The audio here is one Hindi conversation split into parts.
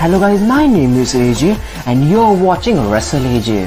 Hello guys, my name is AJ and you're watching Wrestle AJ.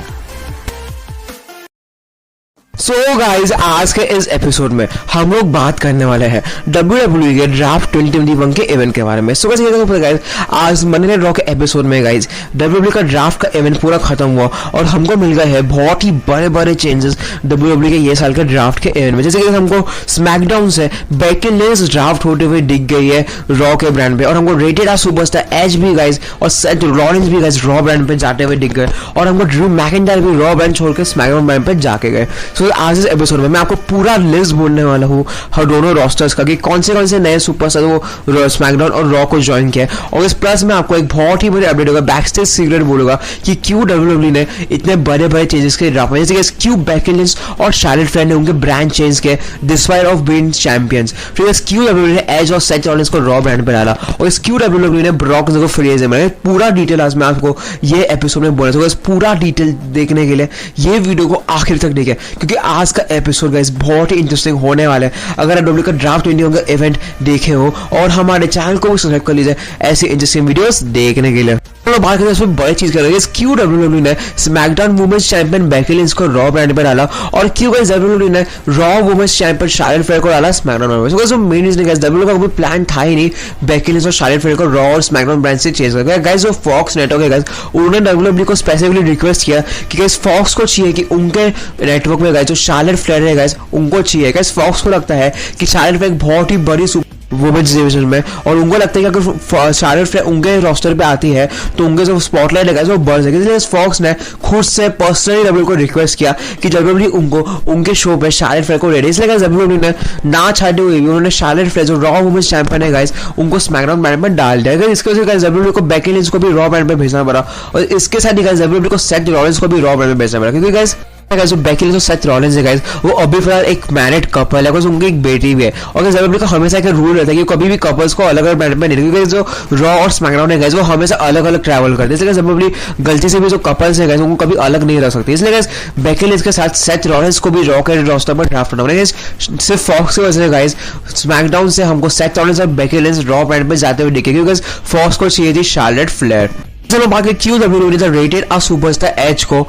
So guys आज के इस एपिसोड में हम लोग बात करने वाले हैं WWE के ड्राफ्ट 2021 के इवेंट के बारे में। सो गाइज आज मंडे नाइट रॉ के एपिसोड में गाइज WWE का ड्राफ्ट का इवेंट पूरा खत्म हुआ और हमको मिल गए हैं बहुत ही बड़े बड़े चेंजेस WWE के ये साल के ड्राफ्ट के इवेंट में। जैसे कि हमको स्मैकडाउन से बेकी लिंच ड्राफ्ट होते हुए दिख गई है रॉ के ब्रांड पे, और हमको रेटेड आर सुपरस्टार एज भी गाइज और सेथ रॉलिंस भी गाइज रॉ ब्रांड पे जाते हुए दिख गए, और हमको ड्रू मैकिंटायर भी रॉ ब्रांड छोड़ के स्मैकडाउन ब्रांड पे जाके गए। सो आज इस एपिसोड में मैं आपको पूरा लिस्ट बोलने वाला हूँ हर दोनों रोस्टर्स का कि कौन से नए सुपरस्टार वो स्मैकडाउन और रॉ को ज्वाइन किया, और इस प्लस में आपको एक बहुत ही बड़ी अपडेट होगा, बैकस्टेज सीक्रेट बोलूंगा कि क्यों WWE ने इतने बड़े बड़े चेंजेस के ड्राफ्ट में, जैसे कि क्यों बेकी लिंच और शार्लेट फ्लेयर ने उनके ब्रांड चेंज किए डिस्पाइट ऑफ बीइंग चैंपियंस, फिर क्यों WWE ने एज और सेथ रॉलिंस को रॉ ब्रांड पे डाला, और इस क्यों WWE ने ब्रॉक को फ्री एजेंट बनाया। पूरा डिटेल आज मैं आपको ये एपिसोड में बोलना चाहूंगा। पूरा डिटेल देखने के लिए ये वीडियो को आखिर तक देखें, क्योंकि आज का एपिसोड गाइस बहुत ही इंटरेस्टिंग होने वाला है। अगर आप WWE का ड्राफ्ट 2021 का इवेंट देखे हो और हमारे चैनल को भी सब्सक्राइब कर लीजिए ऐसी इंटरेस्टिंग वीडियोस देखने के लिए। तो बात करें इसमें बड़ी चीज कर रही है क्यों WWE ने SmackDown women's champion Becky Lynch को रॉ ब्रांड पे डाला, और क्यों गाइस WWE ने Raw women's champion Charlotte Flair को डाला स्मैकडाउन में। So main reason guys WWE का कोई प्लान था ही नहीं बेकी लिंच और शार्लेट फ्लेयर को रॉ और स्मैकडाउन ब्रांड से चेंज कर। गाइस जो फॉक्स नेटवर्क है गाइस उन्होंने WWE को स्पेसिफिकली रिक्वेस्ट किया कि गाइस फॉक्स को चाहिए कि उनके नेटवर्क में गाइस जो शार्लेट फ्लेयर है गाइस उनको चाहिए। गाइस फॉक्स को लगता है कि शार्लेट फ्लेयर बहुत ही बड़ी वुमेन्स डिवीजन में, और उनको लगता है कि अगर शार्लेट फ्लेयर उनके रोस्टर पे आती है तो उनके जो स्पॉटलाइट है वो बढ़ जाएगी। इसलिए फॉक्स ने खुद से पर्सनली WWE को रिक्वेस्ट किया कि WWE उनको उनके शो पे शार्लेट फ्लेयर को रेडी, इसलिए WWE ने ना छाटे हुए भी उन्होंने शार्लेट फ्लेयर जो रॉ वुमेन्स चैंपियन है गाइस उनको स्मैकडाउन ब्रांड में डाल दिया। इसके वजह से WWE को बेकी लिंच को भी रॉ ब्रांड पे भेजना पड़ा, और इसके साथ ही गाइस WWE को सेथ रॉलिंस को भी रॉ ब्रांड में भेजना पड़ा, क्योंकि गाइस जो बेकी लिंच और सेथ रॉलिंस है गाइस वो अभी फिलहाल एक मैरिड कपल है, उनकी एक बेटी भी है, और WWE का हमेशा एक रूल रहता है कि कभी भी कपल्स को अलग अलग ब्रांड में नहीं, क्योंकि जो रॉ और स्मैकडाउन है गाइस वो हमेशा अलग अलग ट्रैवल करते हैं। इसलिए WWE गलती से भी जो कपल्स है गाइस उनको कभी अलग नहीं रख सकते, इसलिए गाइस बेकी लिंच के साथ सेथ रॉलिंस को भी रॉ के रोस्टर पर ड्राफ्ट करना है। सिर्फ फॉक्स की वजह से गाइस स्मैकडाउन से हमको सेथ रॉलिंस और बेकी लिंच रॉ ब्रांड पे जाते हुए दिखे, क्योंकि फॉक्स को चाहिए थी शार्लेट फ्लेयर। चलो बाकी क्यों WWE ने रेटेड अ सुपरस्टार एज को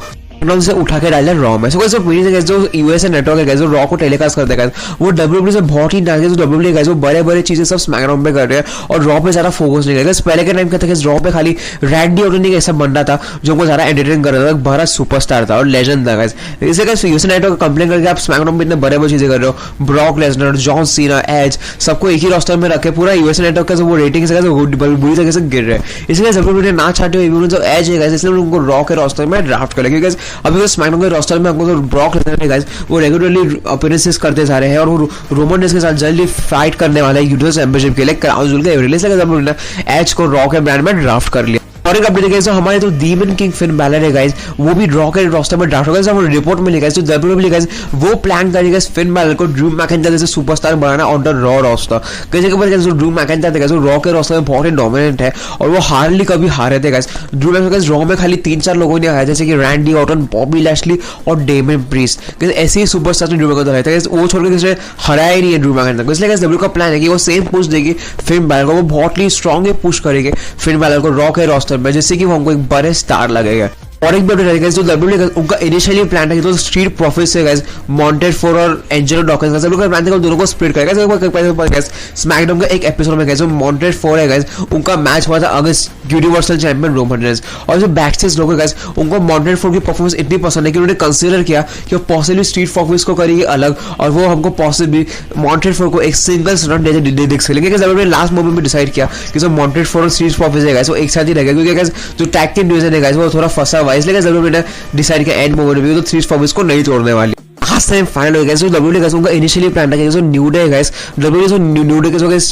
से उठा के डाला रॉ में। जो यूएसए नेटवर्क है जो रॉ को टेलीकास्ट करते हैं वो WWE से बहुत ही डाल जो WWE वो बड़े बड़े चीजें सब स्मैकडाउन पे कर रहे हैं और रॉ पे ज्यादा फोकस नहीं कर रहे। पहले के टाइम क्या था कि रॉ पे खाली रैंडी ऑर्टन ऐसा बंदा था जो उनको ज्यादा एंटरटेन कर रहा था, बड़ा सुपरस्टार था और लेजेंड था। इसे यूएसए नेटवर्क कंप्लेन करके आप स्मैकडाउन में इतने बड़े बड़े चीजें कर रहे हो, Brock Lesnar, John Cena, Edge सबको एक ही रोस्टर में रखे, पूरा यूएसए नेटवर्क का वो रेटिंग बुरी तरीके से गिर रहे हैं। इसलिए WWE ने ना चाहते हुए जो एज है इसलिए उनको रॉ के रोस्टर में ड्राफ्ट कर लिया, क्योंकि अभी स्मैकडाउन रोस्टर में हमको तो ब्रॉक लेसनर है गाइस वो रेगुलरली अपीयरेंसेस करते जा रहे हैं, और वो रोमन रेंस के साथ जल्दी फाइट करने वाला है यूनिवर्सल चैंपियनशिप के लिए क्राउन जूल के रिलीज लगा एज को रॉ के ब्रांड में ड्राफ्ट कर लिया। और एक अपडेट है हमारे तो डीमन किंग फिन बैलर है गाइस वो भी रॉ के रोस्टर में ड्राफ्ट होगा। हम रिपोर्ट में लिखा है तो WWE गाइस वो प्लान करेगा फिन बैलर को ड्रू मैकिंटायर जैसे सुपरस्टार बनाना ऑन द रॉ रोस्टर। कैसे के बाद जो ड्रू मैकिंटायर था जो रॉ के रोस्टर में बहुत ही डोमिनेंट है और वो हार्डली कभी हारे थे गाइस। ड्रू मैकिंटायर रॉ में खाली 3-4 लोगों ने हारा, जैसे कि रैंडी ऑर्टन, बॉबी लैशली और डेमन प्रीस्ट। ऐसे ही सुपरस्टार ने ड्रू मैकिंटायर था वो छोड़ के किसी हराया ही नहीं है ड्रू मैकिंटायर को। इसलिए गाइस WWE का प्लान है कि वो सेम पुश देगी फिन बैलर को, वो बहुत ही स्ट्रांगली पुश करेंगे फिन बैलर को रॉ के रोस्टर में, जिससे कि वो हमको एक बड़े स्टार लगेगा। और एक बार जो WWE उनका इनिशियली प्लान था कि तो स्ट्रीट प्रॉफिट्स से गाइस मॉन्टेड फोर और एंजेलो डॉकिंस का सब लोग प्लान था दोनों को स्प्लिट करेगा। गाइस स्मैकडाउन का एक एपिसोड में गाइस जो मॉन्टेड फोर है गाइस उनका मैच हुआ था against universal champion Roman Reigns, और जो बैकस्टेज लोग हैं गाइस उनको मॉन्टेड फोर की परफॉर्मेंस इतनी पसंद है कि उन्होंने कंसीडर किया कि वो पॉसिबली स्ट्रीट प्रॉफिट्स को करेगी अलग, और वो हमको पॉसिबली मॉन्टेड फोर को एक सिंगल रन देख सकेंगे। WWE लास्ट मोमेंट में डिसाइड किया कि जो मॉन्टेड फोर और स्ट्रीट प्रॉफिट्स है गाइस वो एक साथ ही रहेगा, क्योंकि गाइस जो टैग टीम डिवीजन है गाइस वो थोड़ा फंसा हुआ है, इसलिए WWE ने डिसाइड किया एंड मोमेंट में तो थ्री प्रॉफिट्स को नहीं तोड़ने वाली। लास्ट टाइम फाइनल हो गया सो WWE गाइस उनका इनिशियली प्लान था कि जो न्यू डे गाइस WWE जो न्यू डे के जो गाइस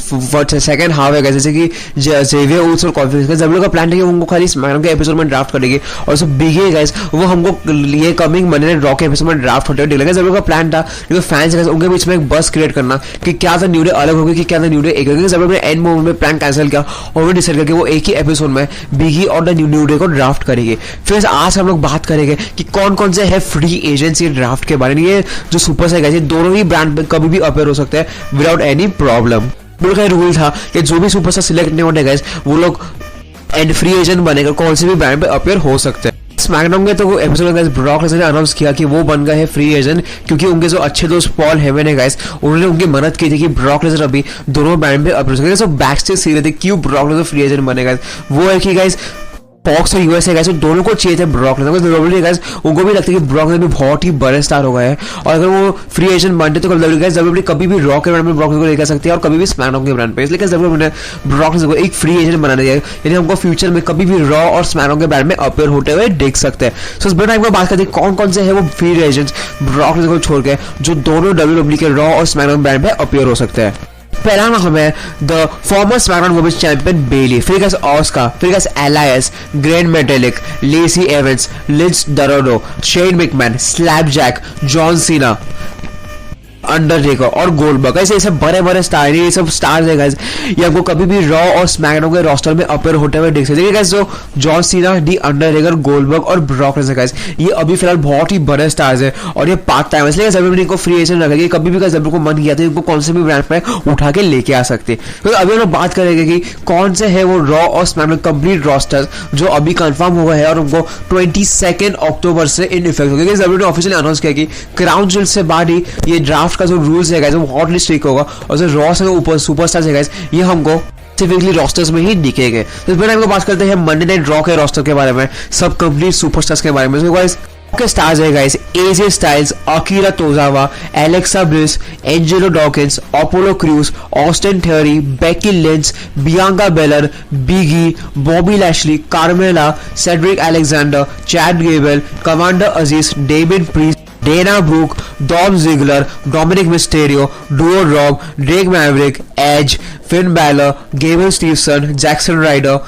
सेकंड हाफ है गाइस जैसे कि जेवियर वुड्स और कॉन्फ्लिक्ट गाइस WWE का प्लान था कि उनको खाली स्मैकडाउन के एपिसोड में ड्राफ्ट करेंगे, और जो बिग है गाइस वो हमको ये कमिंग मंडे नाइट रॉ के एपिसोड में ड्राफ्ट होते हुए गाइस WWE का प्लान था कि जो फैंस गाइस उनके बीच में एक बस क्रिएट करना कि क्या था न्यू डे अलग होगी कि क्या था न्यू डे एक होगी। WWE ने एंड मोमेंट में प्लान कैंसिल किया और वो डिसाइड करके वो एक ही एपिसोड में बिगी और द न्यू डे को ड्राफ्ट करेंगे। फिर आज हम लोग बात करेंगे कि कौन कौन से है फ्री एजेंसी ड्राफ्ट के बारे में। ये जो सुपर से गाइस दोनों ही ब्रांड पे कभी भी अपेयर हो सकते हैं विदाउट एनी प्रॉब्लम। रूल था कि जो भी सुपरस्टार सिलेक्ट नहीं होते गाइस वो लोग एंड फ्री एजेंट बनेगा, कौन से भी ब्रांड पे अपीयर हो सकते हैं। स्मैकडाउन के तो एपिसोड में ब्रॉक लेसनर ने अनाउंस किया कि वो बन गए हैं फ्री एजेंट, क्योंकि उनके जो अच्छे दोस्त पॉल हेमन है गाइस, उन्होंने उनकी मदद की थी कि ब्रॉक लेसनर अभी दोनों ब्रांड पे अपीयर हो सके। सो बैक स्टेज सीरियस थे क्यों ब्रॉक लेसनर फ्री एजेंट बनेगा, वो है कि गाइस फॉक्स और यूएसए गाइस दोनों को चाहिए थे ब्रॉक लेसनर गाइस, उनको भी लगता है कि ब्रॉक लेसनर भी बहुत ही बड़े स्टार हो गए हैं, और अगर वो फ्री एजेंट बनते तो डब्ल्यूडब्ल्यूई कभी भी रॉ के ब्रांड में ब्रॉक लेसनर को लेकर सकती है और कभी भी स्मैकडाउन के ब्रांड पे, इसलिए डब्ल्यूडब्ल्यूई ने ब्रॉक लेसनर को एक फ्री एजेंट बनाना दिया, यानी हमको फ्यूचर में कभी भी रॉ और स्मैकडाउन के ब्रांड में अपीयर होते हुए देख सकते हैं। सो इस टाइम को बात करते हैं कौन कौन से है वो फ्री एजेंट्स ब्रॉक लेसनर को छोड़ के जो दोनों डब्ल्यूडब्ल्यूई के रॉ और स्मैकडाउन ब्रांड में अपीयर हो सकते हैं। पहला नाम है the former SmackDown women's champion Bayley, फिर गाइस ऑस्का, फिर guys Elias, Gran Metalik, Lacey Evans, Lince Dorado, Shane McMahon, Slapjack, John Cena, Undertaker और गोल्डबर्ग। ऐसे सब बड़े बड़े स्टार, ये सब स्टार्स है गाइस, ये आपको कभी भी रॉ और स्मैकडाउन के रोस्टर में अपीयर होते हुए देख सकते हैं गाइस। जो जॉन सीना, दी अंडरटेकर, गोल्डबर्ग और ब्रॉक लेसनर गाइस, ये अभी फिलहाल बहुत ही बड़े स्टार्स है और ये पार्ट टाइम, इसलिए डब्ल्यूडब्ल्यूई इनको फ्री एजेंट रखेगी, कभी भी गाइस डब्ल्यूडब्ल्यूई को मन किया था इनको कौन से भी ब्रांड पे उठा के लेके आ सकते। तो अभी हम लोग बात करेंगे कि कौन से है वो रॉ और स्मैकडाउन कंप्लीट रोस्टर जो अभी कंफर्म हुआ है और उनको 22 अक्टूबर से इन इफेक्ट होगा। डब्ल्यूडब्ल्यूई ऑफिशियली अनाउंस किया कि क्राउन ज्वेल से बाद ही ये ड्राफ्ट का जो रूल्स है गाइस वो बहुत ही स्ट्रिक्ट होगा, और जो रॉ से ऊपर सुपरस्टार्स है गाइस ये हमको स्पेसिफिकली रोस्टर्स में ही दिखेंगे। तो इस बारे में बात करते हैं मंडे नाइट रॉ के रोस्टर के बारे में, सब कंप्लीट सुपरस्टार्स के बारे में। तो गाइस के स्टार्स है guys AJ Styles, Akira Tozawa, Alexa Bliss, Angelo Dawkins, Apollo Crews, Austin Theory, Becky Lynch, Bianca Belair, Big E, Bobby Lashley, Carmella, Cedric Alexander, Chad Gable, Commander Azeez, Damian Priest, Dana Brooke, डॉम Ziggler, Dominik Mysterio, Doudrop, Drake Maverick, Edge, Finn Balor, Gable Steveson, Jaxson Ryker,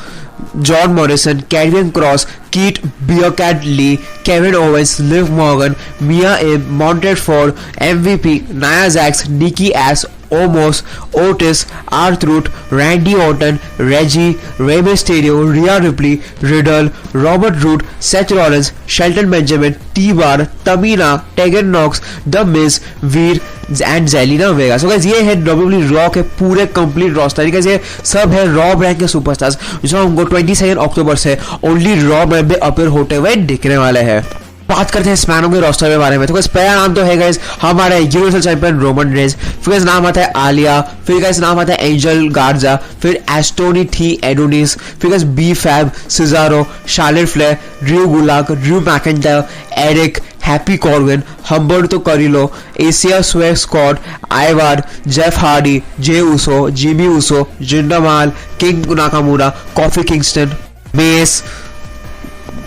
John Morrison, Karrion Kross, Keith Bearcat Lee, Kevin Owens, Liv Morgan, Mia Yim, Montez Ford, MVP, Nia Jax, Nikki S, Omos, Otis, R Truth, Randy Orton, Reggie, Rey Mysterio, Rhea Ripley, Riddle, Robert Roode, Seth Rollins, Shelton Benjamin, T Bar, Tamina, Tegan Nox, the Miz, Veer and Zelina Vega. So guys ये है डब्ल्यूडब्ल्यूई रॉ के पूरे कंप्लीट रोस्टर, ये सब है रॉ ब्रांड के सुपरस्टार्स जो हमको 22 अक्टूबर से ओनली रॉ ब्रांड में अपीयर होते हुए दिखने वाले हैं। बात करते हैं स्मैकडाउन के रोस्टर के बारे में। तो गाइस पहला नाम तो है गाइस हमारे यूनिवर्सल चैंपियन रोमन रेंज, फिर गाइस नाम आता है आलिया, फिर गाइस नाम आता है एंजल गार्जा, फिर एस्टोनी थी एडोनिस, फिर guys B Fab, Cesaro, Charlotte Flair, Drew Gulak, Drew McIntyre, Erik, Happy Corbin, Humberto Carrillo, Isaiah Swerve Scott, Ivar, Jeff Hardy, Jey Uso, Jimmy Uso, Jinder Mahal, King Nakamura, Kofi Kingston, Mace,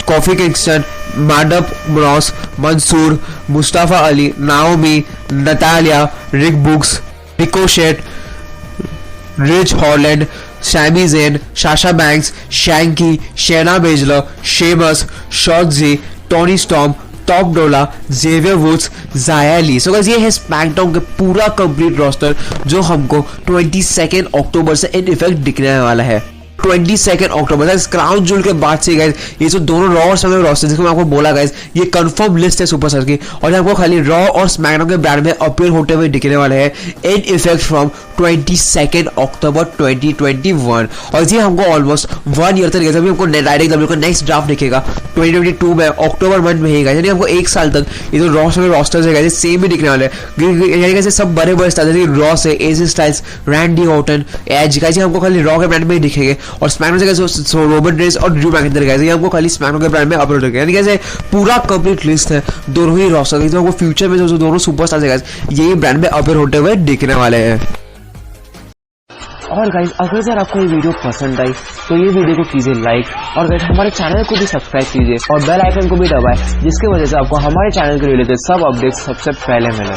Kofi Kingston, Madcap ब्रॉस, Mansoor, Mustafa Ali, Naomi, Natalya, Rick Boogs, Ricochet, Ridge Holland, Sami Zayn, Sasha Banks, Shanky, Shayna Baszler, Sheamus, Shotzi, Toni Storm, Top Dolla, Xavier Woods, Xia Li. सो गाइस ये है स्मैकडाउन के पूरा कंप्लीट रोस्टर जो हमको 22 अक्टूबर से इन इफेक्ट दिखने वाला है। 22 अक्टूबर क्राउन ज्वेल के बाद से गाइस ये जो दोनों रॉ और स्मैकडाउन रोस्टर जिसको मैं आपको बोला गाइस ये कंफर्म लिस्ट है सुपरस्टार की, और आपको खाली रॉ और स्मैकडाउन के ब्रांड में अपीयर होते हुए दिखने वाले हैं इन इफेक्ट फ्रॉम 22 अक्टूबर 2021। और ये हमको ऑलमोस्ट 1 ईयर तक अभी हमको डायरेक्ट डब्ल्यू का नेक्स्ट ड्राफ्ट दिखेगा 2022 में अक्टूबर मंथ में ही, यानी हमको 1 साल तक ये जो रॉ में रोस्टर्स है गाइस सेम ही दिखने वाले हैं, यानी कैसे सब बड़े बड़े स्टार्स जैसे रॉ से AJ Styles, Randy Orton, Edge guys हमको खाली रॉ के ब्रांड में ही दिखेंगे, और स्मैकडाउन से रोमन रेंज और ड्रू मैकिंटायर गाइस ये हमको खाली स्मैकडाउन के ब्रांड में अपलोड होगा, यानी कैसे पूरा कंप्लीट लिस्ट है दोनों ही रोस्टर की, तो हमको फ्यूचर में जो दोनों सुपरस्टार्स है गाइस यही ब्रांड में अपीयर होते हुए दिखने वाले हैं। और गाइस अगर सर आपको ये वीडियो पसंद आई तो ये वीडियो को कीजिए लाइक, और गाइस हमारे चैनल को भी सब्सक्राइब कीजिए और बेल आइकन को भी दबाएं जिसकी वजह से आपको हमारे चैनल के रिलेटेड सब अपडेट्स सबसे पहले मिले।